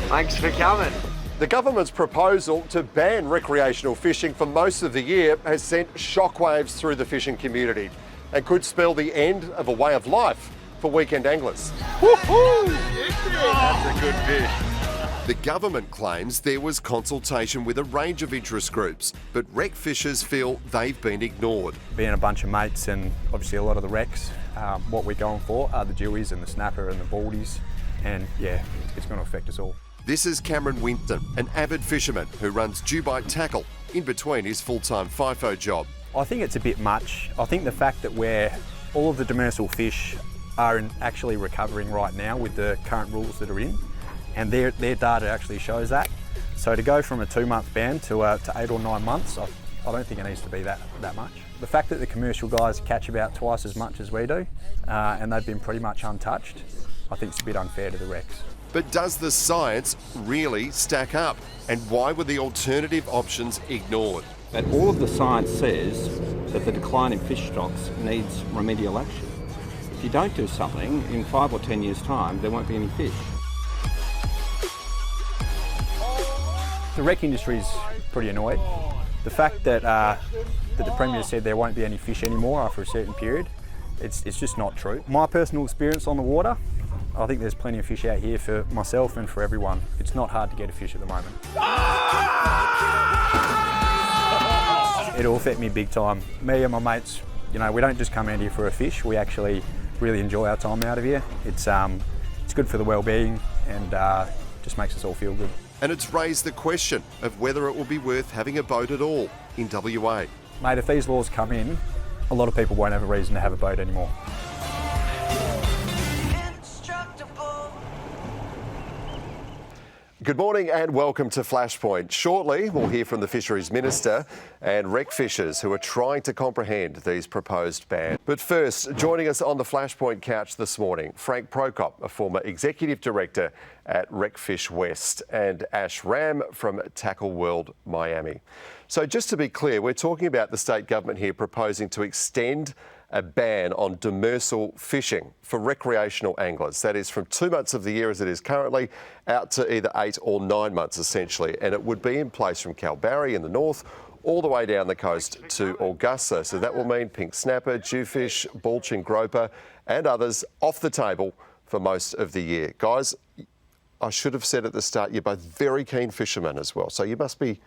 Thanks for coming. The government's proposal to ban recreational fishing for most of the year has sent shockwaves through the fishing community and could spell the end of a way of life for weekend anglers. Woohoo! That's a good fish. The government claims there was consultation with a range of interest groups, but recfishers feel they've been ignored. Being a bunch of mates and obviously a lot of the wrecks, what we're going for are the dewies and the snapper and the baldies, and yeah, it's going to affect us all. This is Cameron Winsor, an avid fisherman who runs Dhubite Tackle in between his full-time FIFO job. I think it's a bit much. I think the fact that all of the demersal fish are actually recovering right now with the current rules that are in, and their data actually shows that. So to go from a 2-month ban to 8 or 9 months, I don't think it needs to be that much. The fact that the commercial guys catch about twice as much as we do, and they've been pretty much untouched, I think it's a bit unfair to the wrecks. But does the science really stack up? And why were the alternative options ignored? But all of the science says that the decline in fish stocks needs remedial action. If you don't do something, in 5 or 10 years' time, there won't be any fish. The wreck industry is pretty annoyed. The fact that the Premier said there won't be any fish anymore after a certain period, it's just not true. My personal experience on the water, I think there's plenty of fish out here for myself and for everyone. It's not hard to get a fish at the moment. It'll affect me big time. Me and my mates, we don't just come out here for a fish, we actually really enjoy our time out of here. It's good for the well-being and just makes us all feel good. And it's raised the question of whether it will be worth having a boat at all in WA. Mate, if these laws come in, a lot of people won't have a reason to have a boat anymore. Good morning and welcome to Flashpoint. Shortly, we'll hear from the Fisheries Minister and recfishers who are trying to comprehend these proposed bans. But first, joining us on the Flashpoint couch this morning, Frank Prokop, a former Executive Director at Recfishwest, and Ramm from Tackle World Miami. So just to be clear, we're talking about the state government here proposing to extend a ban on demersal fishing for recreational anglers. That is from 2 months of the year as it is currently out to either 8 or 9 months essentially. And it would be in place from Kalbarri in the north all the way down the coast to Augusta. So that will mean pink snapper, jewfish, bulching groper and others off the table for most of the year. Guys, I should have said at the start, you're both very keen fishermen as well. So you must be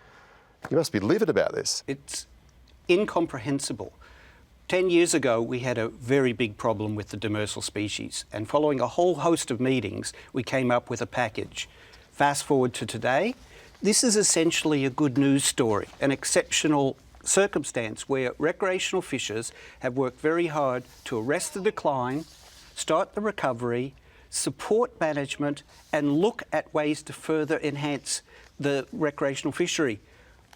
livid about this. It's incomprehensible. 10 years ago, we had a very big problem with the demersal species, and following a whole host of meetings, we came up with a package. Fast forward to today, this is essentially a good news story, an exceptional circumstance where recreational fishers have worked very hard to arrest the decline, start the recovery, support management, and look at ways to further enhance the recreational fishery.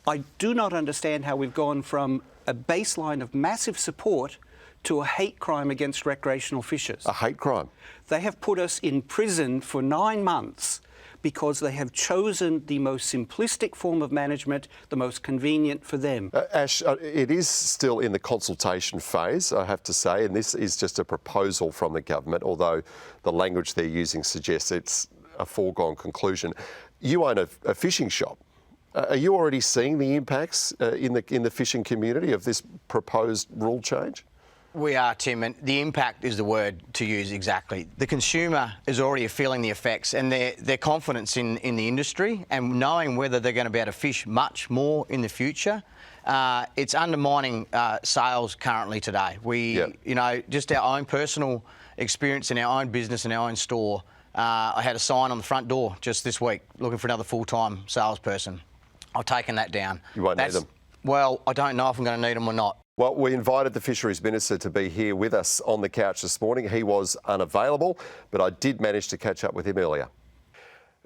I do not understand how we've gone from a baseline of massive support to a hate crime against recreational fishers. A hate crime? They have put us in prison for 9 months because they have chosen the most simplistic form of management, the most convenient for them. Ash, it is still in the consultation phase, I have to say, and this is just a proposal from the government, although the language they're using suggests it's a foregone conclusion. You own a fishing shop. Are you already seeing the impacts in the fishing community of this proposed rule change? We are, Tim, and the impact is the word to use exactly. The consumer is already feeling the effects, and their confidence in the industry and knowing whether they're going to be able to fish much more in the future, it's undermining sales currently today. Just our own personal experience in our own business and our own store. I had a sign on the front door just this week looking for another full-time salesperson. I've taken that down. You won't need them? Well, I don't know if I'm going to need them or not. Well, we invited the Fisheries Minister to be here with us on the couch this morning. He was unavailable, but I did manage to catch up with him earlier.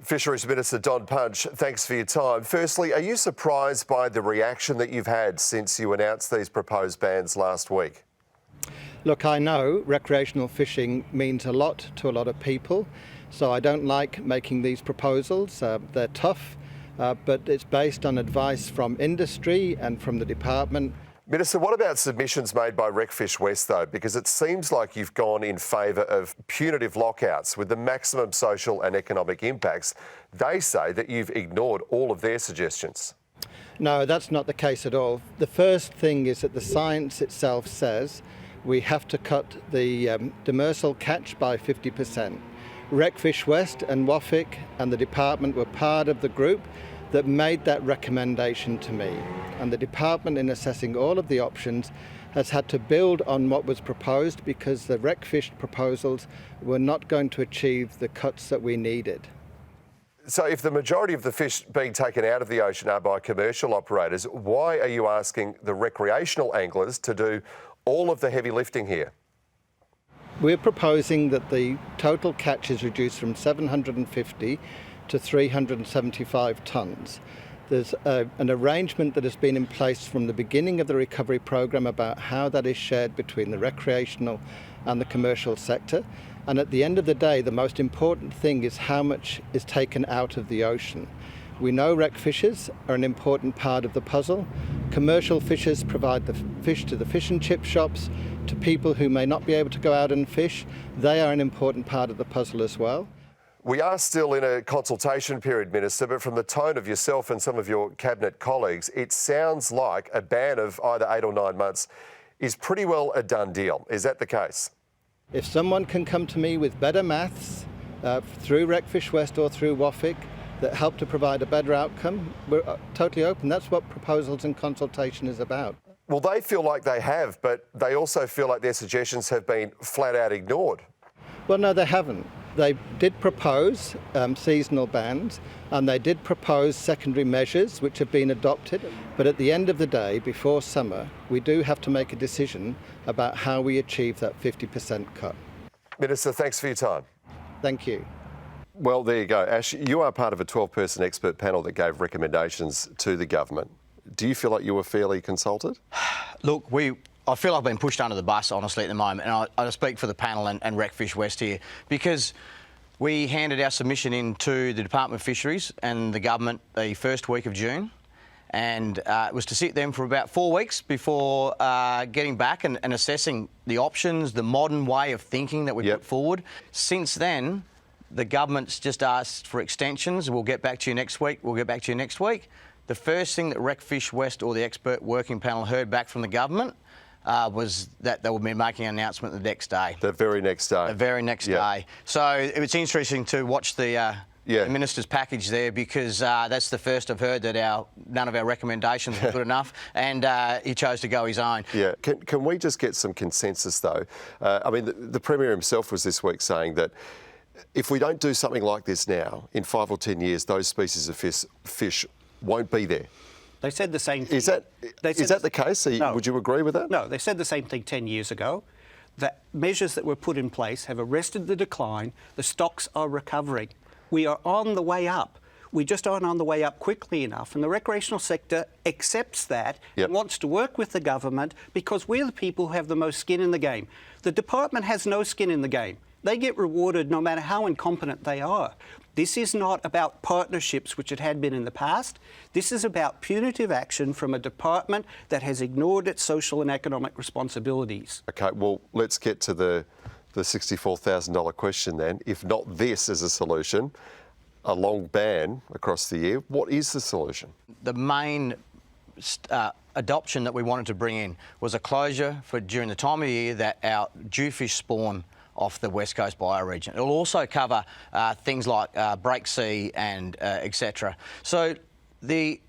Fisheries Minister Don Punch, thanks for your time. Firstly, are you surprised by the reaction that you've had since you announced these proposed bans last week? Look, I know recreational fishing means a lot to a lot of people, so I don't like making these proposals. They're tough. But it's based on advice from industry and from the department. Minister, what about submissions made by Recfishwest though? Because it seems like you've gone in favour of punitive lockouts with the maximum social and economic impacts. They say that you've ignored all of their suggestions. No, that's not the case at all. The first thing is that the science itself says we have to cut the demersal catch by 50%. Recfishwest and WAFIC and the department were part of the group that made that recommendation to me. And the department, in assessing all of the options, has had to build on what was proposed because the Recfish proposals were not going to achieve the cuts that we needed. So if the majority of the fish being taken out of the ocean are by commercial operators, why are you asking the recreational anglers to do all of the heavy lifting here? We're proposing that the total catch is reduced from 750 to 375 tonnes. There's an arrangement that has been in place from the beginning of the recovery programme about how that is shared between the recreational and the commercial sector. And at the end of the day, the most important thing is how much is taken out of the ocean. We know recfishers are an important part of the puzzle. Commercial fishers provide the fish to the fish and chip shops, to people who may not be able to go out and fish. They are an important part of the puzzle as well. We are still in a consultation period, Minister, but from the tone of yourself and some of your Cabinet colleagues, it sounds like a ban of either 8 or 9 months is pretty well a done deal. Is that the case? If someone can come to me with better maths through Recfishwest or through WAFIC that help to provide a better outcome, we're totally open. That's what proposals and consultation is about. Well, they feel like they have, but they also feel like their suggestions have been flat out ignored. Well, no, they haven't. They did propose seasonal bans and they did propose secondary measures which have been adopted. But at the end of the day, before summer, we do have to make a decision about how we achieve that 50% cut. Minister, thanks for your time. Thank you. Well, there you go. Ash, you are part of a 12-person expert panel that gave recommendations to the government. Do you feel like you were fairly consulted? Look, I feel like I've been pushed under the bus, honestly, at the moment, and I speak for the panel and Recfishwest here, because we handed our submission in to the Department of Fisheries and the government the first week of June, and it was to sit them for about 4 weeks before getting back and assessing the options, the modern way of thinking that we put forward. Since then, the government's just asked for extensions. We'll get back to you next week. We'll get back to you next week. The first thing that Recfishwest or the expert working panel heard back from the government was that they would be making an announcement the next day. The very next day. The very next day. So it's interesting to watch the minister's package there, because that's the first I've heard that none of our recommendations were good enough, and he chose to go his own. Yeah. Can we just get some consensus though? I mean, the Premier himself was this week saying that if we don't do something like this now, in 5 or 10 years, those species of fish won't be there. They said the same thing. Is that the case? No. Would you agree with that? No, they said the same thing 10 years ago. That measures that were put in place have arrested the decline. The stocks are recovering. We are on the way up. We just aren't on the way up quickly enough. And the recreational sector accepts that and wants to work with the government, because we're the people who have the most skin in the game. The department has no skin in the game. They get rewarded no matter how incompetent they are. This is not about partnerships, which it had been in the past. This is about punitive action from a department that has ignored its social and economic responsibilities. OK, well, let's get to the $64,000 question then. If not this as a solution, a long ban across the year, what is the solution? The main adoption that we wanted to bring in was a closure for during the time of year that our jewfish spawn off the West Coast bioregion. It'll also cover things like break sea and etc. So the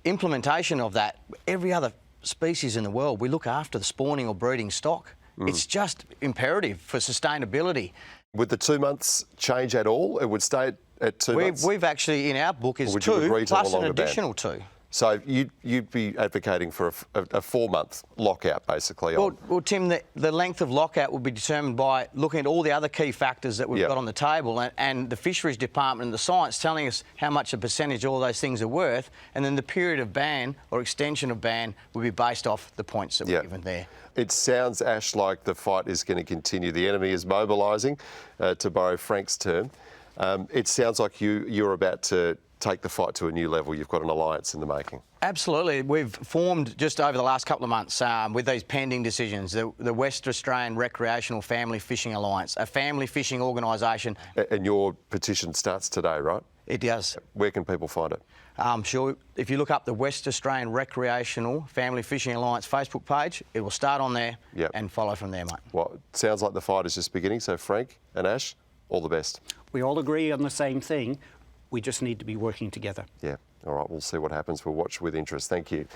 implementation of that, every other species in the world, we look after the spawning or breeding stock. It's just imperative for sustainability. Would the 2 months change at all? It would stay at 2 months? We've actually, in our book, is 2 plus an additional 2. So you'd be advocating for a 4-month lockout, basically? Well, Tim, the length of lockout will be determined by looking at all the other key factors that we've got on the table, and the Fisheries Department and the science telling us how much a percentage all those things are worth, and then the period of ban or extension of ban will be based off the points that we're given there. It sounds, Ash, like the fight is going to continue. The enemy is mobilising, to borrow Frank's term. It sounds like you're about to take the fight to a new level. You've got an alliance in the making. Absolutely. We've formed just over the last couple of months with these pending decisions, the West Australian Recreational Family Fishing Alliance, a family fishing organisation. And your petition starts today, right? It does. Where can people find it? Sure, if you look up the West Australian Recreational Family Fishing Alliance Facebook page, it will start on there and follow from there, mate. Well, it sounds like the fight is just beginning, so Frank and Ash, all the best. We all agree on the same thing. We just need to be working together. Yeah, all right, we'll see what happens. We'll watch with interest. Thank you.